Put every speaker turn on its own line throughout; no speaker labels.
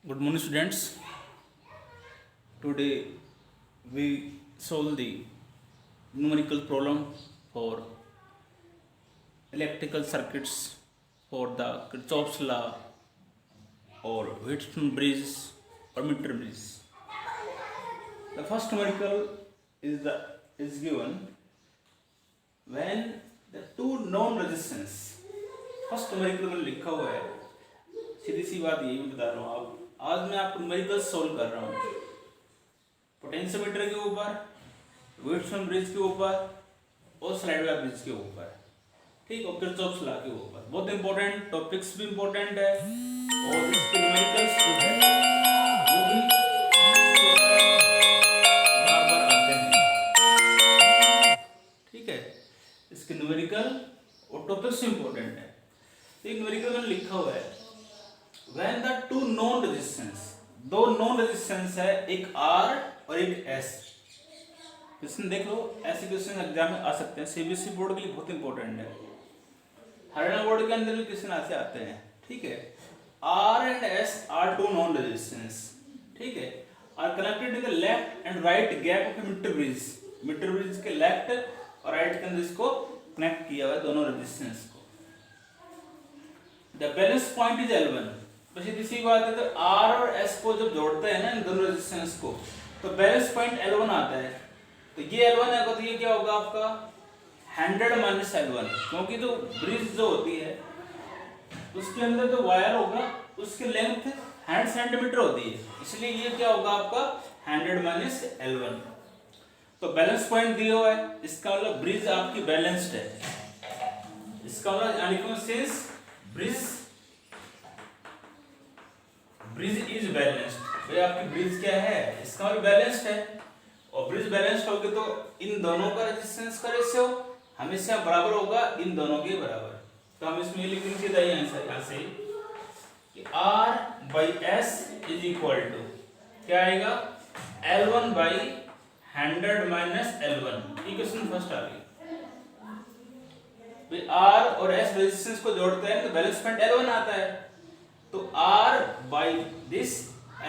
Good morning, students. Today we solve the numerical problem for electrical circuits for the Kirchhoff's law or Wheatstone bridge or meter bridge. The first numerical is given when the two known resistance. First numerical में लिखा हुआ है, सीधी सी बात यही बता रहा हूँ। आप आज मैं आपको न्यूमेरिकल सोल्व कर रहा हूँ पोटेंशियोमीटर के ऊपर, व्हीटस्टोन ब्रिज के ऊपर और स्लाइडवे ब्रिज के ऊपर, ठीक, और किरचॉफ्स लॉ के ऊपर। बहुत इंपॉर्टेंट टॉपिक्स भी इंपॉर्टेंट है और इसके न्यूमेरिकल्स जो है वो भी बार बार आते हैं, ठीक है। इसके न्यूमेरिकल और टॉपिक्स इंपॉर्टेंट है। तो एक न्यूमेरिकल में लिखा हुआ है when the two known resistance, दो नॉन रेजिस्टेंस है, एक R और एक S। क्वेश्चन देख लो, ऐसे क्वेश्चन एग्जाम में आ सकते हैं, सीबीएसई बोर्ड के लिए बहुत इंपॉर्टेंट है। हरियाणा बोर्ड के अंदर भी क्वेश्चन ऐसे आते हैं, ठीक है। R and S are two known resistance, ठीक है, are connected in the left and right gap of a meter bridge। Meter bridge के लेफ्ट और राइट के अंदर इसको कनेक्ट किया हुआ है दोनों रेजिस्टेंस को। The balance point is L1। बस ये सी बात है, तो R और S को जब जोड़ते हैं ना इन दोनों रेजिस्टेंस को, तो बैलेंस पॉइंट L1 आता है। तो ये L1 है, तो ये क्या होगा आपका 100 माइनस L1, क्योंकि जो ब्रिज जो होती है उसके अंदर जो वायर होगा उसकी लेंथ 100 सेंटीमीटर होती है, इसलिए ये क्या होगा आपका 100 माइनस L1। तो बैलेंस पॉइंट दिया हुआ है, इसका मतलब ब्रिज आपकी बैलेंस्ड है। इसका मतलब यानी कि सिंस ब्रिज इज बैलेंस्ड, भाई आपकी ब्रिज क्या है, इसका मतलब बैलेंस्ड है। और ब्रिज बैलेंस्ड होगी तो इन दोनों का रेजिस्टेंस का रेशियो हमेशा बराबर होगा इन दोनों के बराबर। तो हम इसमें लिखेंगे सीधा यहाँ से कि R by S is equal to क्या आएगा L1 by 100 minus L1। Equation first आ गई। R और S रेजिस्टेंस को जोड़ते हैं तो बैलेंस पॉइंट L1 आता है, तो R by this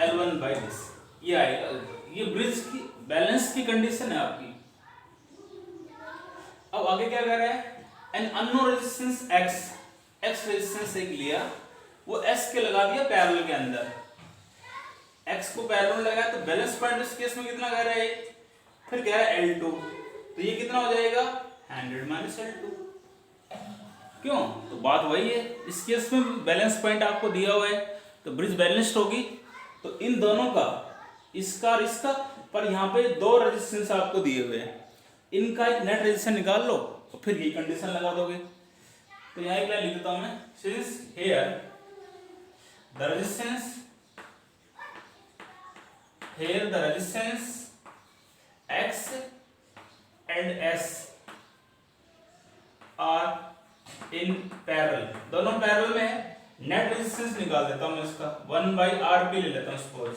L1 by this ये आएगा। ये ब्रिज की बैलेंस की कंडीशन है आपकी। अब आगे क्या कर रहा है, an unknown resistance X resistance एक लिया, वो S के लगा दिया पैरेलल के अंदर, X को पैरेलल लगाया तो बैलेंस पॉइंट इस केस में कितना कह रहा है, फिर कह रहा है L2, तो ये कितना हो जाएगा 100 माइनस L2। क्यों, तो बात वही है, इस केस में बैलेंस पॉइंट आपको दिया हुआ है तो ब्रिज बैलेंस्ड होगी, तो इन दोनों का इसका और इसका, पर यहाँ पे दो रेजिस्टेंस आपको दिए हुए हैं, इनका एक नेट रेजिस्टेंस निकाल लो और फिर ये कंडीशन लगा दोगे। तो यहाँ एक लाइन लिख देता हूं मैं, since here the resistance X and S are in parallel, दोनों पैरेलल में है, नेट रेजिस्टेंस निकाल देता हूं मैं इसका, 1/RP ले लेता हूं suppose,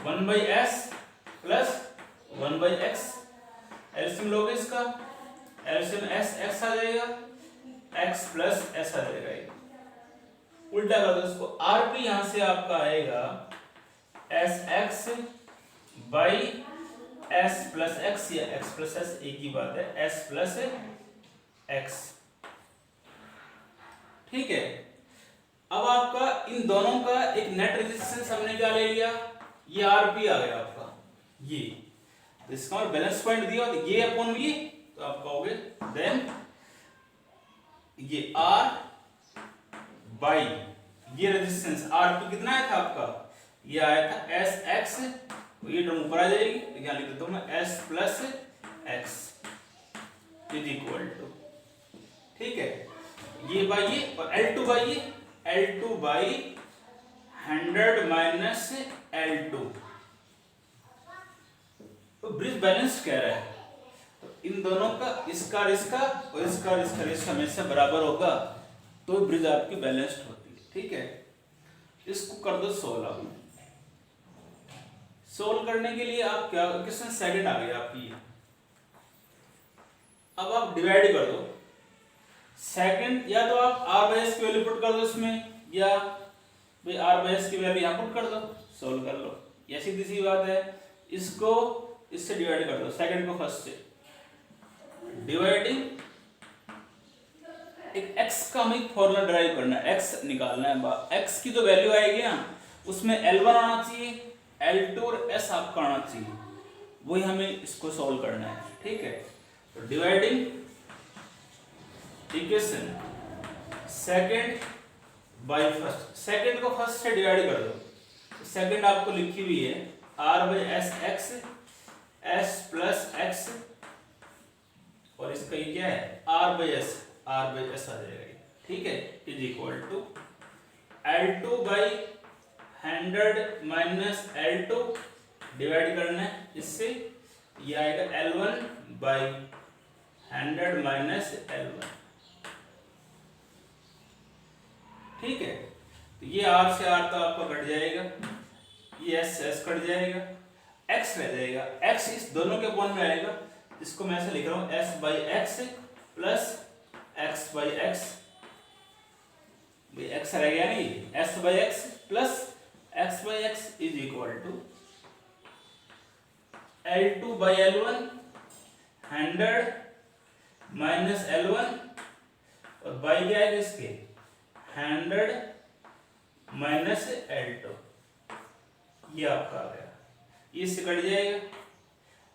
1/S plus 1/X, LCM लोगे इसका, एलसीएम S आ जाएगा, X प्लस S आ जाएगा। उल्टा कर दो इसको, RP यहां से आपका आएगा SX by S plus X या X प्लस S एक ही बात है, S प्लस X, ठीक है। अब आपका इन दोनों का एक नेट रेजिस्टेंस हमने क्या ले लिया, ये RP आ गया आपका, ये तो इसका बैलेंस पॉइंट दिया तो ये अपॉन ये, तो आप कहोगे देन ये R बाई ये रेजिस्टेंस RP कितना आया था आपका, ये आया था SX, ये टर्म ऊपर आ जाएगी, तो यहाँ लिख देता हूं मैं S plus X is equal to, ठीक है, ये बाई ये और L2 बाई ये, L2 बाई 100 माइनस L2, तो ब्रिज बैलेंस कह रहा है, तो इन दोनों का इसका और इसका रेशियो हमेशा बराबर होगा, तो ब्रिज आपकी बैलेंस्ड होती है, ठीक है। इसको कर दो सोल्व। सोल्व करने के लिए आप क्या, क्वेश्चन सेकंड आ गया आपकी, अब आप डिवाइड कर दो सेकंड, या तो आप R बाई S की वैल्यू पुट कर दो इसमें, या भाई आर बाई एस की वैल्यू यहाँ पुट कर दो, सोल्व कर लो, ये सीधी सी बात है। इसको इससे डिवाइड कर दो, सेकंड को फर्स्ट से डिवाइडिंग, एक x का हमें फॉर्मूला ड्राइव करना है, x निकालना है। x की जो वैल्यू आएगी ना उसमें L1 आना चाहिए, L2 और S आपका आना चाहिए, वही हमें इसको सॉल्व करना है, ठीक है। तो dividing equation second by first, second को फर्स्ट से डिवाइड कर दो। सेकंड आपको लिखी हुई है r by S x, s plus x, और इसका ये क्या है r बाई एस आ जाएगा, ठीक है, is equal to L2 by 100 minus L2 divide करना है इससे, ये आएगा L1 बाई 100 माइनस L1, ठीक है। तो ये r से r तो आपका कट जाएगा, ये s कट जाएगा, x रह जाएगा, x इस दोनों के अपॉन में आएगा, इसको मैं ऐसे लिख रहा हूँ s by X plus x by X, x रह गया नहीं, s by X plus x by X is equal to L2 by L1 100 minus L1, और बाई क्या है इसके 100 माइनस L2, ये आपका आ गया, ये इससे कट जाएगा।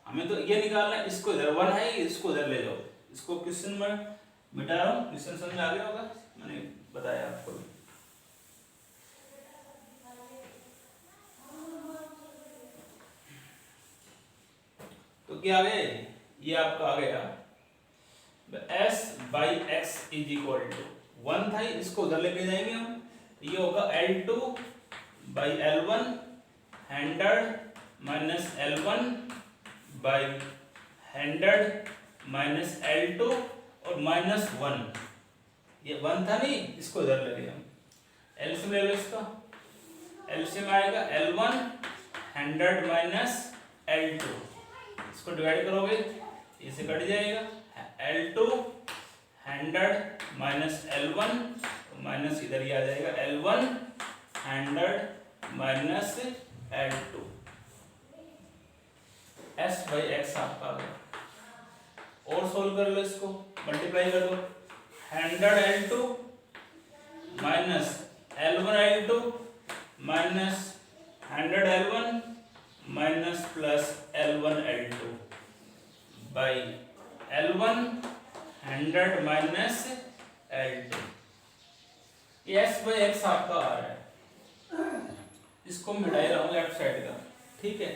हमें तो ये निकालना है, इसको इधर 1 है, इसको इधर ले जाओ, इसको क्वेश्चन में मिटा रहा हूँ, क्वेश्चन समझ आ गया होगा, मैंने बताया आपको। तो क्या आ गया, ये आपका आ गया s by X is equal to 1 था, इसको उधर लेके जाएंगे हम, ये होगा L2 by L1 100 minus L1 by 100 minus L2 और माइनस 1, ये 1 था नहीं, इसको इधर ले लिया हम, एलसीएम ले लो इसका, एलसीएम आएगा L1 100 माइनस L2, इसको डिवाइड करोगे इसे कट जाएगा, L2 100 माइनस L1 माइनस इधर ही आ जाएगा L1 100 minus L2, s by x आपका आ गया। और सोल्व कर लो, इसको मल्टीप्लाई कर दो, 100 L2 minus L1 L2 minus 100 L1 minus plus L1 L2 by L1 100 minus L2, ये s बाई एक्स आपका आ रहा है, इसको मिटा रहा हूँ लेफ्ट साइड का, ठीक है,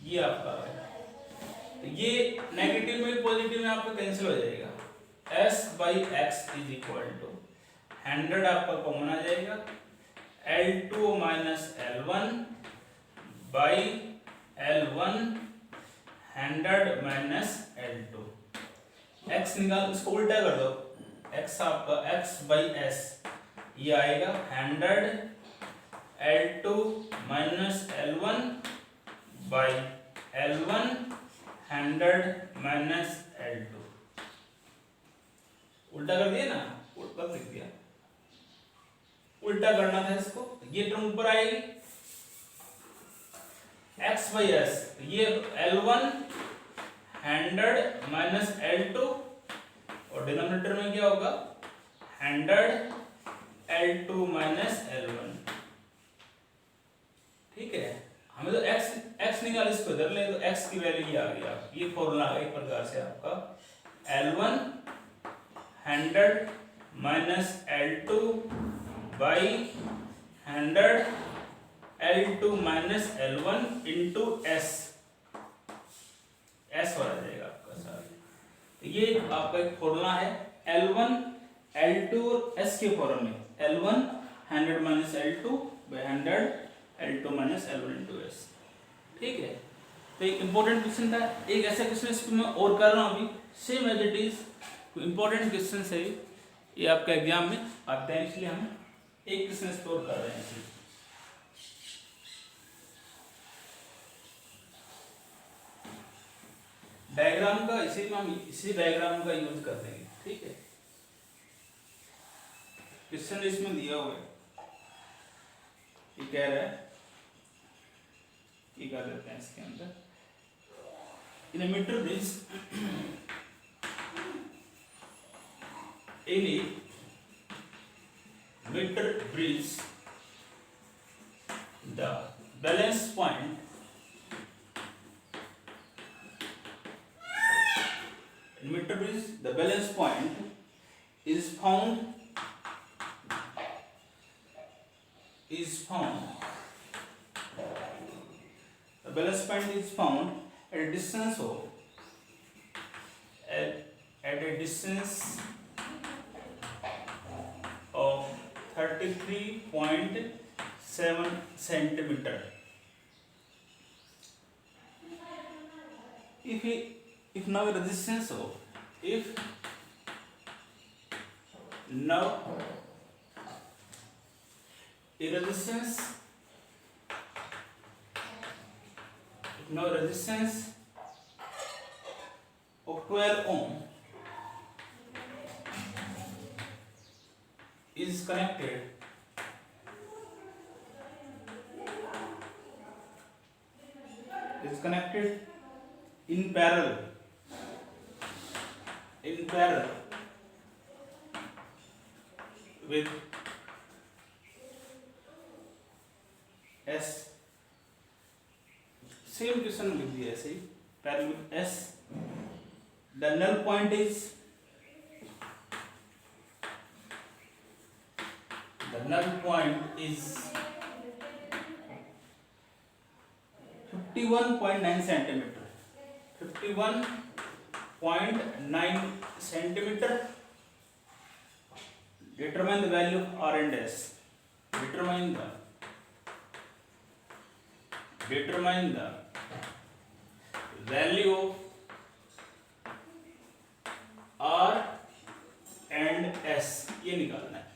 ये आपका आ रहा है। तो ये नेगेटिव में पॉजिटिव में आपका कैंसिल हो जाएगा, s by X is equal to 100 आपका कॉमन आ जाएगा, L2 minus L1 by L1 100 minus L2, x निकाल, इसको उल्टा कर दो, x आपका x बाई एस, ये आएगा 100 L2 minus L1 by L1 100 minus L2, उल्टा कर दिया ना, उल्टा लिख दिया, उल्टा करना था इसको, ये टर्म ऊपर आएगी, x बाई एस, ये L1 100 माइनस L2, और डिनोमिनेटर में क्या होगा 100 L2 माइनस L1, ठीक है। हमें तो x निकाल, इसको इधर ले, तो x की वैल्यू ये आ गई, ये फॉर्मूला आ गया एक प्रकार से आपका L1 100 minus L2 by 100 L2 minus L1 into s वाला जाएगा आपका सारा। तो ये आपका एक फॉर्मूला है L1 L2 और s के फॉर्म में, L1 100 minus L2 by 100 L2 minus L1 into s, ठीक है। तो एक इंपॉर्टेंट क्वेश्चन था, एक ऐसा क्वेश्चन इसको मैं और कर रहा हूँ अभी, same as it is, important question है ये आपका एग्जाम में आते हैं, इसलिए हम एक क्वेश्चन स्टोर कर रहे हैं। डायग्राम का इसी में हम इसी डायग्राम का यूज कर देंगे, ठीक है। क्वेश्चन इसमें दिया हुआ है, ये कह रहा है कि क्या देते हैं इसके अंदर, इन a meter bridge in a meter bridge the balance point in meter bridge the balance point is found the balance point is found at a distance of at a distance of 33.7 centimeter. If now resistance of if now a resistance of 12 ohm is connected in parallel with S. Same question लिख दिया ऐसे ही, parallel with S. The null point is 51.9 centimeter. 51.9 centimeter. Determine the value of R and S. Determine the value of R and S, ये निकालना है.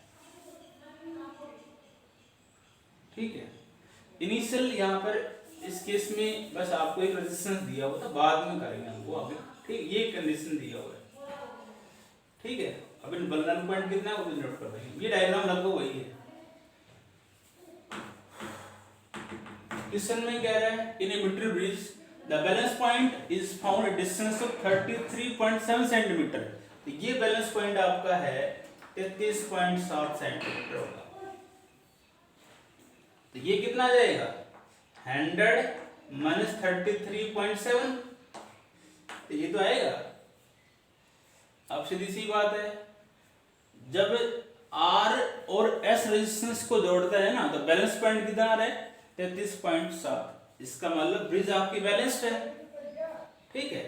ठीक है. Initial यहाँ पर इस केस में बस आपको एक रेजिस्टेंस दिया हुआ था, बाद में करेंगे हम वो अभी. ठीक, ये कंडीशन दिया हुआ है. ठीक है. अभी बलनल पॉइंट कितना है वो भी नोट कर देंगे. ये डायग्राम लगभग वही है. क्वेश्चन में कह रहा है in a metre bridge the balance point is found at distance of 33.7 centimetre. तो ये बैलेंस पॉइंट आपका है 33.7 सेंटीमीटर होगा. तो ये कितना आ जाएगा 100 माइनस 33.7. तो ये तो आएगा. अब सीधी सी बात है, जब R और S रेजिस्टेंस को जोड़ता है ना तो बैलेंस पॉइंट कितना आ रहा है 33.7. इसका मतलब ब्रिज आपकी बैलेंस्ड है. ठीक है,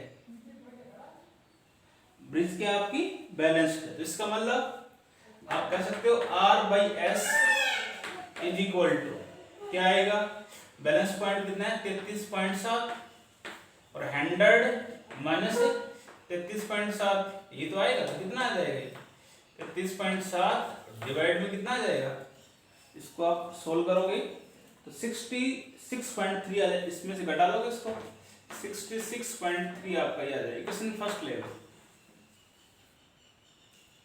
ब्रिज क्या आपकी बैलेंस्ड है. तो इसका मतलब आप कह सकते हो R by S is equal to क्या आएगा, बैलेंस पॉइंट कितना है 33.7 और 100 माइनस 33.7, ये तो आएगा. तो कितना आ जाएगा 33.7 डिवाइड में कितना आ जाएगा, इसको आप सोल्व करोगे तो 66.3 आ जाए. इसमें से घटा लोगे इसको 66.3 आपका ये आ जाएगा. क्वेश्चन फर्स्ट ले लो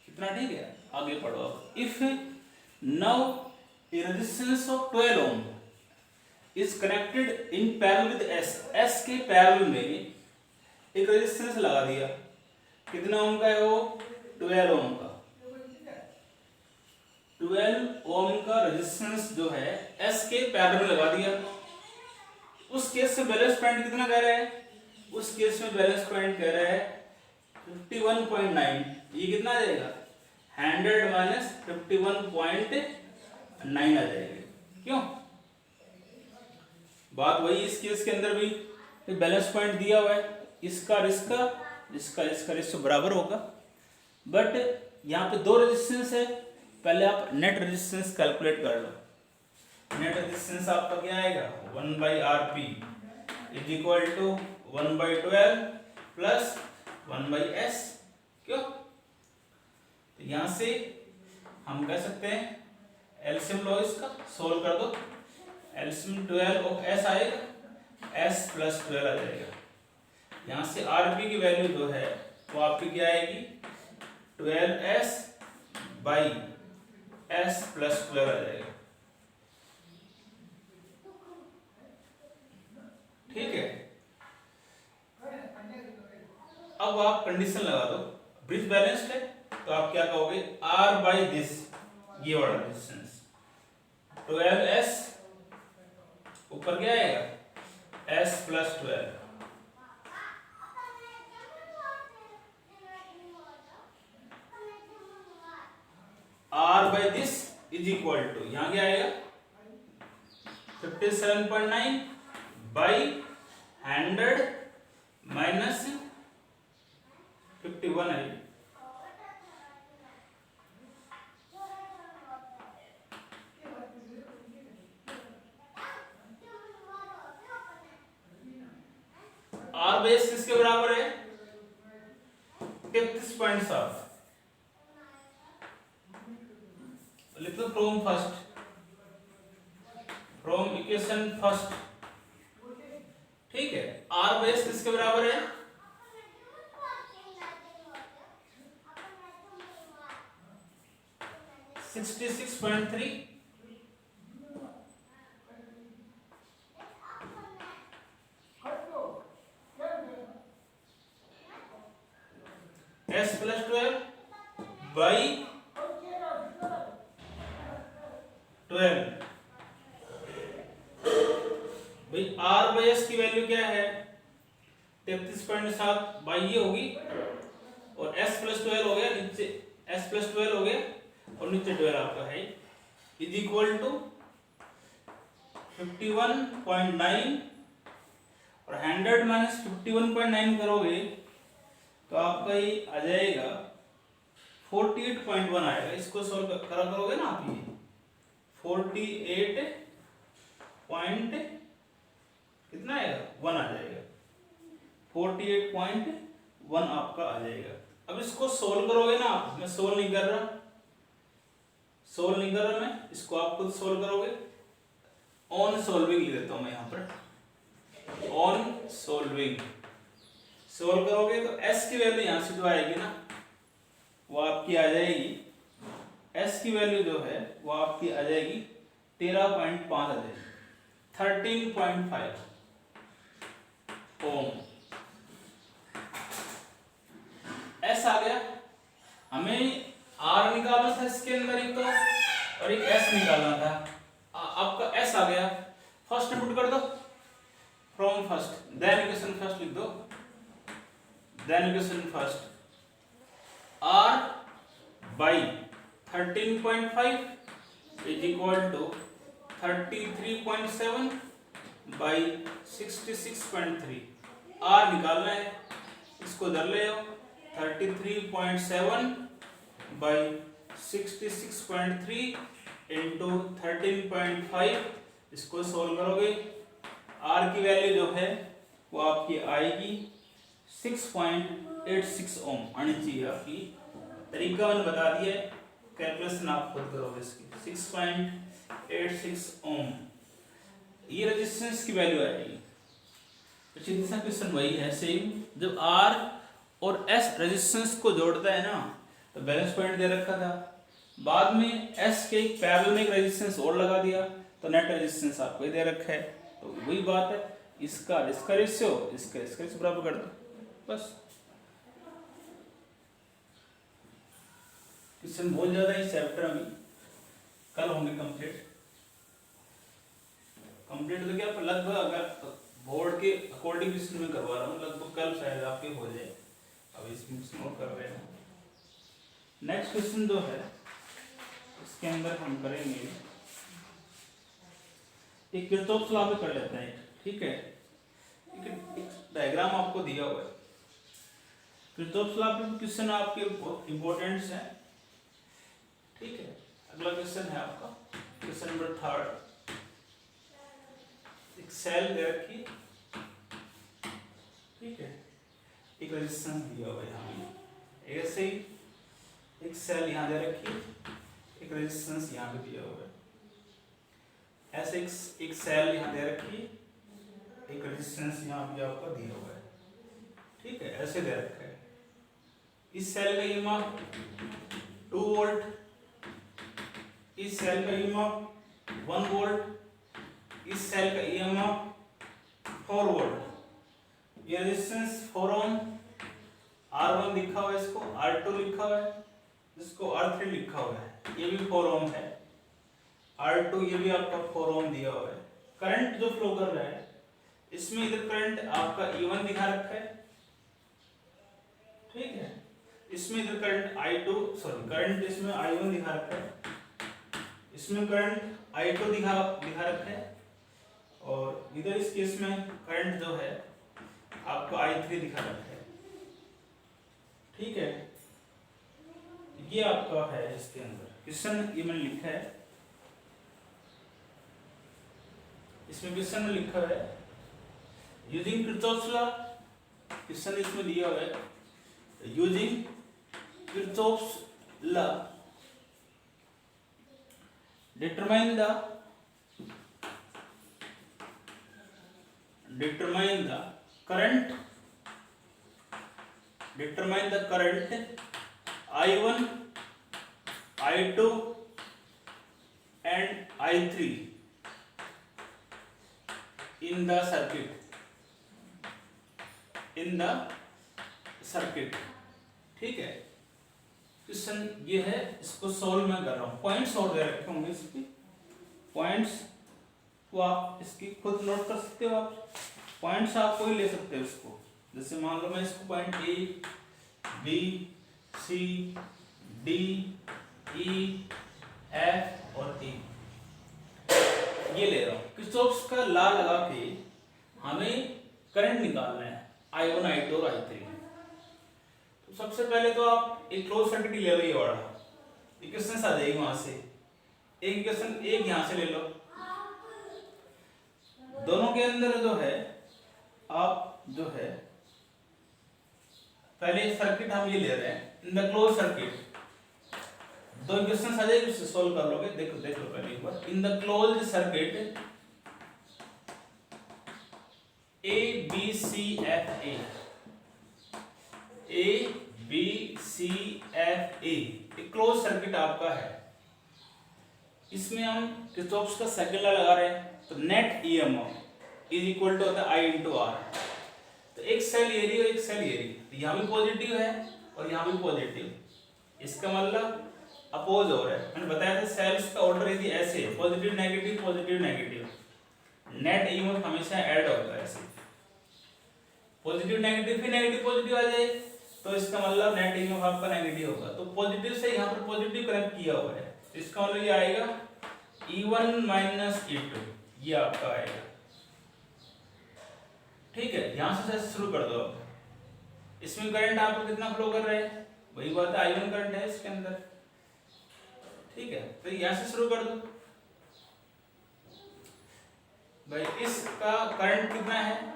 कितना. ठीक है, आगे पढ़ो. If now a resistance of 12 ohm is connected in parallel with S. S के पैरेलल में एक रेजिस्टेंस लगा दिया. कितना ओम का है वो 12 ओम का. 12 ओम का रेजिस्टेंस जो है S के पैरेलल लगा दिया. उस केस में बैलेंस पॉइंट कितना कह रहा है, उस केस में बैलेंस पॉइंट कह रहा है 51.9. ये कितना आ जाएगा 100 माइनस 51.9 आ जाएगा. क्यों, बात वही. इस केस के अंदर भी बैलेंस पॉइंट दिया हुआ है, इसका रेशियो बराबर होगा. बट यहाँ पे दो रेजिस्टेंस है. पहले आप नेट रेजिस्टेंस कैलकुलेट कर लो. नेट रेजिस्टेंस आपका क्या आएगा 1/Rp is equal to 1/12 plus 1/S. क्यों, तो यहाँ से हम कह सकते हैं एलसीएम लो, इसका सोल्व कर दो. एलसीएम 12 ऑफ S आएगा, S प्लस 12 आ जाएगा. यहाँ से Rp की वैल्यू जो है वो आपकी क्या आएगी 12S बाई एस प्लस 12 आ जाएगा। ठीक है, अब आप कंडीशन लगा दो, ब्रिज बैलेंस्ड है तो आप क्या कहोगे, आर बाई दिस, ये वाला रेजिस्टेंस 12s, ऊपर क्या आएगा s plus 12, R by this is equal to, यहां क्या आएगा 57.9 बाई 100 माइनस 51 है। आर बेस किसके बराबर है 33.7, लिख दो from first, from equation first. ठीक है, आर बेस किसके बराबर है 66.3, s प्लस 12 बाई 12, भाई आर बाई एस की वैल्यू क्या है 33.7 बाई ये होगी, और s प्लस 12 हो गया नीचे, s प्लस 12 हो गया और नीचे 12 आपका है, इज इक्वल टू 51.9, और 100 माइनस 51.9 करोगे तो आपका ये आ जाएगा 48.1 आएगा। इसको सोल्व करा करोगे ना आप, ये 48 पॉइंट कितना आएगा 1 आ जाएगा, 48.1 आपका आ जाएगा। अब इसको सोल्व करोगे ना आप, मैं सोल्व नहीं कर रहा मैं, इसको आप खुद सोल्व करोगे। ऑन सोल्विंग लिख देता हूं मैं यहां पर, ऑन सोल्विंग सोल्व करोगे तो s की वैल्यू यहां से जो आएगी ना वो आपकी आ जाएगी, s की वैल्यू जो है वो आपकी आ जाएगी 13.5 आ जाएगी, 13.5 ओम। s आ गया, हमें r निकालना था इसके अंदर एक तो, और एक s निकालना था। आपका s आ गया, फर्स्ट पुट कर दो from first, then equation first लिख दो, then equation first, r by 13.5 is equal to 33.7 by 66.3, r निकालना है, इसको इधर ले आओ, 33.7 by 66.3 into 13.5, इसको सोल्व करोगे r की वैल्यू जो है वो आपकी आएगी 6.86 ओम आनी चाहिए आपकी। तरीका मैंने बता दिया है, कैलकुलेशन आप खुद करोगे इसकी, 6.86 ओम ये रेजिस्टेंस की वैल्यू आएगी। पिछले दूसरा क्वेश्चन वही है सेम, जब R और S रेजिस्टेंस को जोड़ता है ना तो बैलेंस पॉइंट दे रखा था, बाद में S के पैरेलल में एक रेजिस्टेंस और लगा दिया तो नेट रेजिस्टेंस आपको दे रखा है। तो वही बात है, इसका रेशियो इसका रेशियो बराबर कर दो बस। क्वेश्चन बहुत ज्यादा इस चैप्टर में कल होंगे कंप्लीट तो क्या लगभग, अगर बोर्ड के अकॉर्डिंग क्वेश्चन में करवा रहा हूँ, लगभग कल शायद आपके हो जाए। अब इसमें नोट कर रहे हैं। नेक्स्ट क्वेश्चन जो है इसके अंदर हम करेंगे एक किरचॉफ लॉ पे कर लेते हैं, ठीक है। एक डायग्राम आपको दिया हुआ है, किरचॉफ लॉ पे क्वेश्चन आपके बहुत इंपॉर्टेंट है, ठीक है। अगला क्वेश्चन है आपका क्वेश्चन नंबर 3, एक सेल दे रखी, ठीक है, एक रेजिस्टेंस दिया हुआ है यहाँ, ऐसे ही एक सेल यहाँ दे रखी, एक रेजिस्टेंस यहाँ पे दिया हुआ है, ऐसे एक सेल यहाँ दे रखी, एक रेजिस्टेंस यहाँ पे आपका दिया हुआ है, ठीक है, ऐसे दे रखा है। इस सेल का ये मान 2 वोल्ट, इस सेल का ईएमएफ 1 वोल्ट, इस सेल का ईएमएफ 4 वोल्ट। ये रेजिस्टेंस 4 ओम, R1 लिखा हुआ है, इसको R2 लिखा हुआ है, इसको R3 लिखा हुआ है, ये भी 4 ओम है। R2 ये भी आपका 4 ओम दिया हुआ है। करंट जो फ्लो कर रहा है इसमें इधर करंट आपका E1 दिखा रखा है, ठीक है। इसमें इधर करंट करंट इसमें I1 दिखा रखा है, इसमें करंट I2 दिखा रखा है, और इधर इस केस में करंट जो है आपका I3 दिखा रखा है, ठीक है। ये आपका है इसके अंदर क्वेश्चन, ये मैंने लिखा है, इसमें क्वेश्चन में लिखा है यूजिंग किरचॉफ्स लॉ। क्वेश्चन इसमें दिया हुआ है using Kirchhoff's law determine the current I1, I2 and I3 in the circuit, ठीक है। क्वेश्चन ये है, इसको सॉल्व मैं कर रहा हूँ, पॉइंट्स और दे रखे होंगे इसके पॉइंट्स, तो आप इसकी खुद नोट कर सकते हो, आप पॉइंट्स आप कोई ले सकते हो इसको। जैसे मान लो मैं इसको point A, B, C, D, E, F और E ये ले रहा हूँ। किरचॉफ्स का लॉ लगा के हमें करंट निकालना है I1, I2 और I3। तो सबसे पहले तो आप एक क्लोज सर्किट ले लो, ये वाला इक्वेशन आ जाएगी वहां से, एक इक्वेशन एक यहां से ले लो। दोनों के अंदर जो है आप जो है पहले सर्किट हम ये ले रहे हैं इन द क्लोज सर्किट, दो इक्वेशन आ जाएगी, उससे सॉल्व कर लोगे। देख लो पहले एक बार, in the close circuit A B C F A, A B C F A एक क्लोज सर्किट आपका है। इसमें हम किरचॉफ्स का सेकंड लॉ लगा रहे हैं, तो net EMF is equal to होता है I इंटू आर। तो एक सेल एरिया और एक सेल एरिया, तो यहाँ भी पॉजिटिव है और यहाँ भी पॉजिटिव, इसका मतलब अपोज हो रहा है। मैंने बताया था सेल्स का ऑर्डर यदि ऐसे positive negative positive negative, net EMF हमेशा ऐड होता है ऐसे, पॉजिटिव नेगेटिव फिर नेगेटिव पॉजिटिव आ जाए तो इसका मतलब नेट ईएमएफ आपका नेगेटिव होगा। तो पॉजिटिव से यहाँ पर पॉजिटिव कनेक्ट किया हुआ है, इसका मतलब ये आएगा E1 माइनस E2, ये आपका आएगा, ठीक है। यहां से शुरू कर दो आप। इसमें करंट आपको कितना फ्लो कर रहा है, वही बात है I1 करंट है इसके अंदर, ठीक है। तो यहां से शुरू कर दो भाई, इसका करंट कितना है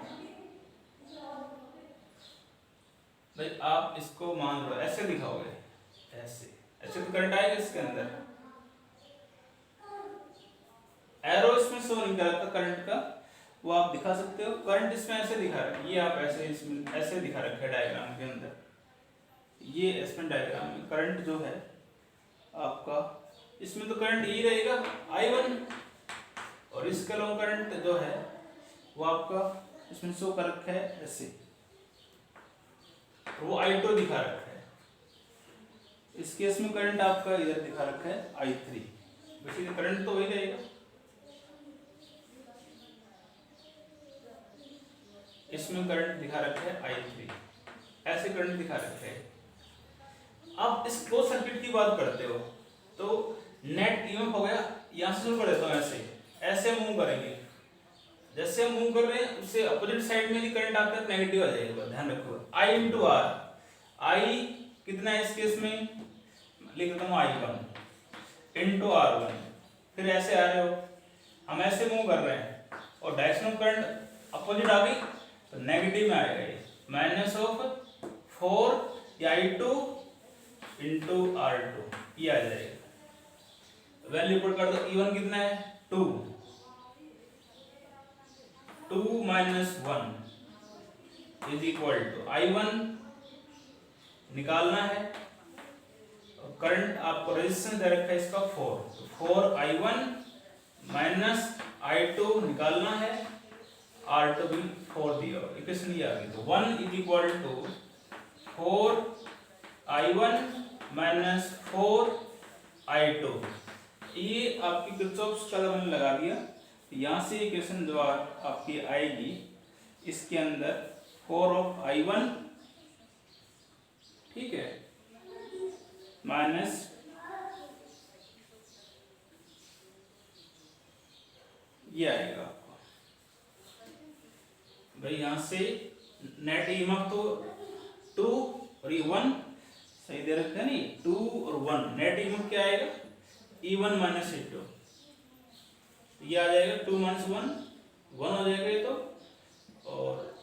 भाई, आप इसको मान लो ऐसे दिखाओगे, ऐसे ऐसे तो करंट आएगा इसके अंदर। एरो इसमें शो नहीं कर रहा करंट का, वो आप दिखा सकते हो। करंट इसमें ऐसे दिखा रहा है, ये आप ऐसे इसमें ऐसे दिखा रखा है डायग्राम के अंदर, ये इसमें डायग्राम में करंट जो है आपका, इसमें तो करंट यही रहेगा I1, और इसका लो करंट जो है वो आपका इसमें शो कर रखा है ऐसे, वो I2 दिखा रखा है। इस केस में करंट आपका इधर दिखा रखा है I3, वैसे करंट तो वही रहेगा। इसमें करंट दिखा रखा है I3, ऐसे करंट दिखा रखा है। अब इस क्लोज सर्किट की बात करते हो तो नेट ईएमएफ हो गया, यहां से शुरू कर देता हूं, ऐसे ऐसे मूव करेंगे, जैसे हम मूव कर रहे हैं उससे अपोजिट साइड में भी करंट आता है नेगेटिव आ जाएगा, ध्यान रखो। I इंटू आर, I कितना है इस केस में, लिख देता हूं I1 इंटू R1, फिर ऐसे आ रहे हो, हम ऐसे मूव कर रहे हैं और डायरेक्शन ऑफ करंट अपोजिट आ गई तो नेगेटिव में आएगा, ये माइनस ऑफ 4 या I2 इंटू R2 ये आ जाएगा। वैल्यू पुट कर दो, E1 कितना है 2 minus 1 is equal to I1 निकालना है, करंट आपको रेजिस्टेंस दे रखा है इसका 4, तो 4i1 माइनस i2 निकालना है, R2 भी 4 दिया, इक्वेशन ये आ गई। तो 1 is equal to 4i1 minus 4i2, ये आपकी किरचॉफ्स का मैंने लगा दिया। यहाँ से इक्वेशन जो आपकी आएगी, इसके अंदर 4 ऑफ i1, ठीक है, माइनस ये आएगा आपको भाई। यहाँ से नेट ईएमएफ तो 2 और ये 1 सही दे रखा है, नहीं 2 और 1, नेट ईएमएफ क्या आएगा, E1 माइनस E2, ये आ जाएगा 2 माइनस 1, 1 हो जाएगा ये तो, और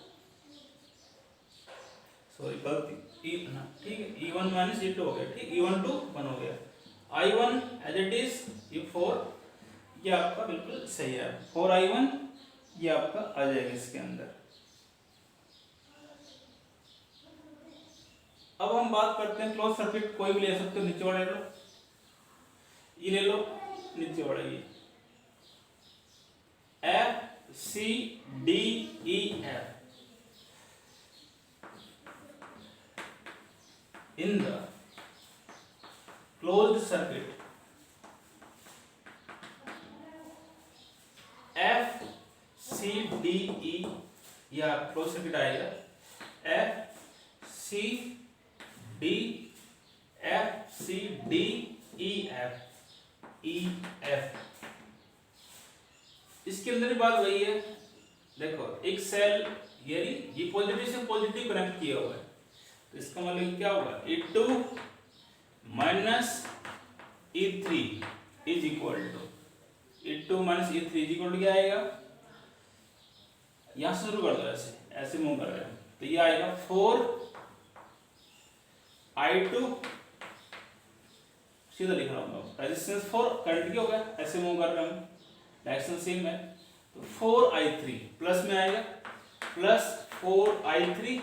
सॉरी गलती ठीक है, E1 माइनस E2 हो गया, ठीक, E1 to 1 हो गया, I1 एज इट इज ये 4, ये आपका बिल्कुल सही है, 4i1 ये आपका आ जाएगा इसके अंदर। अब हम बात करते हैं क्लोज सर्किट, कोई भी ले सकते हो, नीचे वाला ले लो, ये ले लो, नीचे वाला ये F C D E F, in the closed circuit F C D E, या क्लोज सर्किट आएगा F C D F C D E F E F, इसके अंदर भी बात वही है। देखो एक सेल ये पॉजिटिव से पॉजिटिव कनेक्ट किया हुआ है, तो इसका मतलब क्या होगा, E2 minus E3 is equal to, E2 minus E3 is equal to क्या आएगा, यहां से शुरू कर दो, ऐसे मूव कर रहे हैं, तो ये आएगा 4i2, सीधा लिख रहा हूं, रेजिस्टेंस 4, करंट क्या होगा, ऐसे मूव कर रहे हैं, डायरेक्शन सेम है, तो 4i3 प्लस में आएगा, प्लस 4i3,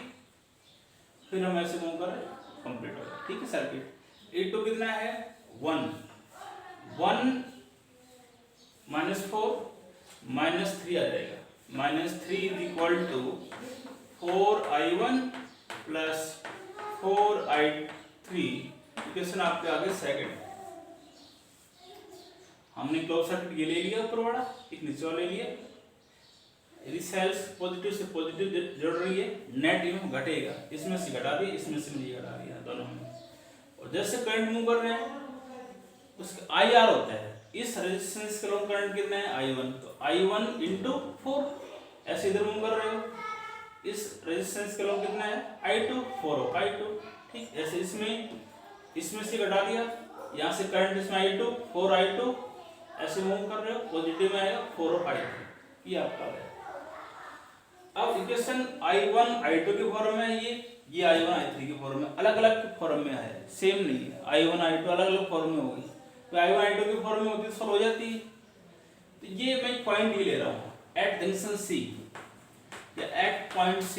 फिर हम ऐसे मूव कर रहे हैं, कंप्लीट हो गया, ठीक है सर्किट। E2 कितना है 1 माइनस 4 माइनस 3 आ जाएगा, -3 is equal to 4i1 plus 4i3, equation आपके आगे सेकंड। हमने क्लोज सर्किट ये ले लिया ऊपर वाला, एक नीचे वाला ले लिया, यदि सेल्स पॉजिटिव से पॉजिटिव जोड़ रही है, नेट ईएमएफ घटेगा, इसमें से घटा दिया, इसमें से नहीं घटा दिया, दोनों में, और जैसे करंट मूव कर रहे हैं उसका IR होता है, इस रेजिस्टेंस के लोग करंट कितना है I1, तो I1 इंटू 4, ऐसे इधर मूव कर रहे हो, इस रेजिस्टेंस के लोग कितना है I2, 4 ऑफ I2, ठीक, ऐसे इसमें से घटा दिया, यहाँ से करंट इसमें I2, 4i2, ऐसे मूव कर रहे हो, पॉजिटिव में आएगा 4 ऑफ I2, ये आपका है। अब इक्वेशन I1 I2 के फॉर्म में है, ये I1 I3 के फॉर्म में, अलग अलग फॉर्म में है, सेम नहीं है, I1 I2 अलग अलग फॉर्म में होगी, तो I1 I2 के फॉर्म में होती है, सॉल्व हो जाती है। तो ये मैं पॉइंट ये ले रहा हूँ, एट जंक्शन C या at point C,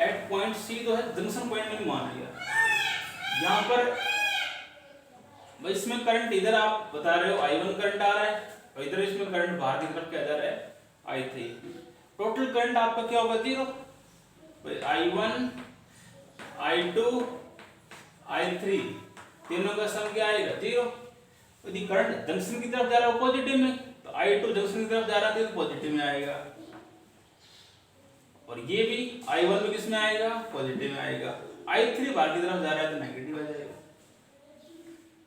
at point C तो है, जंक्शन पॉइंट में मान लिया, यहाँ पर इसमें करंट इधर आप बता रहे हो I1 करंट आ रहा है, और इधर इसमें करंट बाहर की तरफ क्या जा रहा है I3, टोटल करंट आपका क्या होगा 0, I1 I2 I3 तीनों का सम क्या आएगा 0। यदि करंट जंक्शन की तरफ जा रहा है पॉजिटिव में, तो I2 जंक्शन की तरफ जा रहा है तो पॉजिटिव में आएगा, और ये भी I1 में किस में आएगा पॉजिटिव में आएगा, I3 बाहर की तरफ जा रहा है तो नेगेटिव आ जाएगा।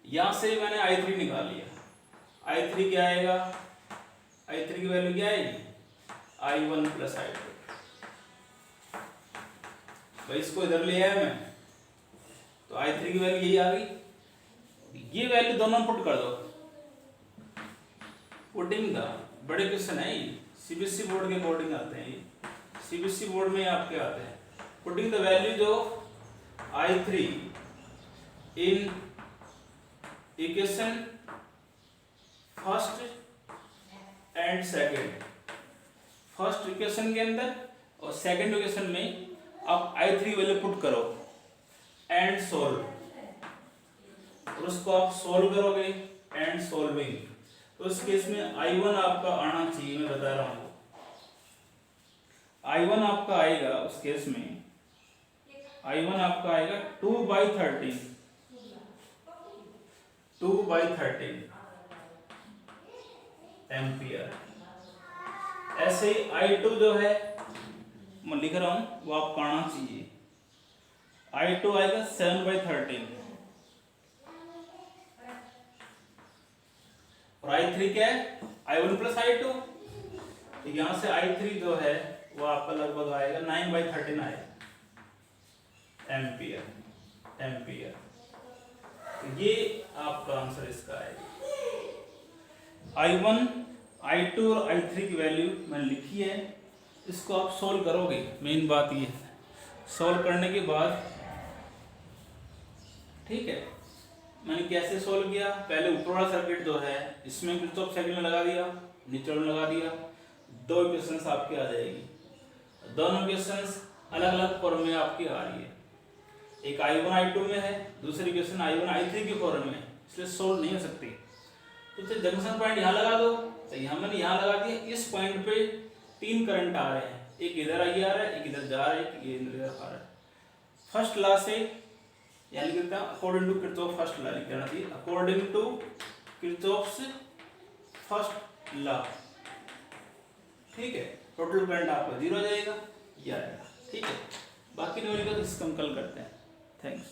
यहां से मैंने I3 निकाल लिया, I3 क्या आएगा, I3 की वैल्यू क्या आएगी I1 प्लस I2, भाई इसको इधर ले आया मैं, तो I3 की वैल्यू यही आ गई, ये वैल्यू दोनों पुट कर दो, पुटिंग द, बड़े क्वेश्चन है ये, CBSE बोर्ड के अकॉर्डिंग आते हैं, ये CBSE बोर्ड में आपके आते हैं, putting the values of I3 in equation first and second, first equation के अंदर और सेकंड इक्वेशन में आप I3 वैल्यू पुट करो एंड सोल्व, और उसको आप सोल्व करोगे एंड सोल्विंग, तो इस केस में I1 आपका आना चाहिए, मैं बता रहा हूँ I1 आपका आएगा उस केस में I1 आपका आएगा 2/13 एम्पियर। ऐसे ही I2 जो है मैं लिख रहा हूं वो आपको आना चाहिए, I2 आएगा 7/13 और I3 क्या है I1 प्लस I2, तो यहां से I3 जो है वो आपका लगभग आएगा 9/13 आएगा एम्पियर। तो ये आपका आंसर इसका आएगा। I1, I2 और I3 की वैल्यू मैंने लिखी है, इसको आप सोल्व करोगे। मेन बात ये है, सोल्व करने के बाद ठीक है, मैंने कैसे सोल्व किया, पहले ऊपर वाला सर्किट जो है इसमें किरचॉफ सेकंड में लगा दिया, नीचे में लगा दिया, दो इक्वेशंस आपकी आ जाएगी, दोनों इक्वेशंस अलग अलग फॉर्म में आपकी आ रही है, एक I1 I2 में है, दूसरी इक्वेशन I1 I3 के फॉर्म में, इसलिए सोल्व नहीं हो सकती। तो जंक्शन पॉइंट यहाँ लगा दो, तो यहाँ मैंने यहाँ लगा दिया, इस पॉइंट पे तीन करंट आ रहे हैं, एक इधर आगे आ रहा है, एक इधर जा रहा है, एक इधर आ रहा है। फर्स्ट लॉ से यानी कि according to Kirchhoff first law लिख देना चाहिए, according to Kirchhoff's first law, ठीक है, टोटल करंट आपका 0 आ जाएगा, ये आएगा, ठीक है। बाकी न्यूमेरिकल इसको हम कल करते हैं। थैंक्स।